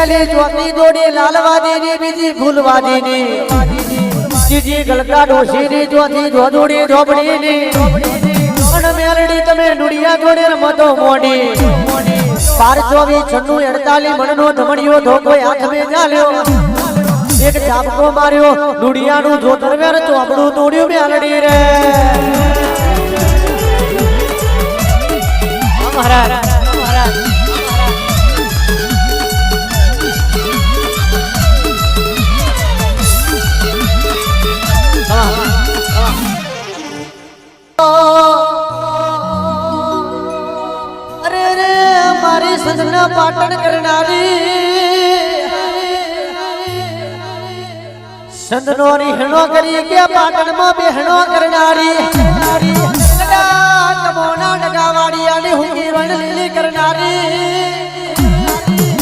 પહેલી ચોકી જોડી લાલવાદી ની બીજી ફૂલવાદી ની ત્રીજી ગલકા ડોશી ની ચોથી જોડોડી ઝોપડી ની અને મેલડી તમે નુડિયા જોડે રમતો મોડી 12 24 96 48 મણનો ધમણિયો ધોકો હાથ મે ચાલ્યો એક ચાપકો માર્યો નુડિયાનું જોતર વેર ચોપડું તોડ્યું મેલડી રે મહારાજ અરે રે મારી સંજના પાટણ કરનારી સંતનો રીહણો કરી કે પાટણમાં બેહણો કરનારી મોના ડગાવાડિયાની હુંકી વણ લીલી કરનારી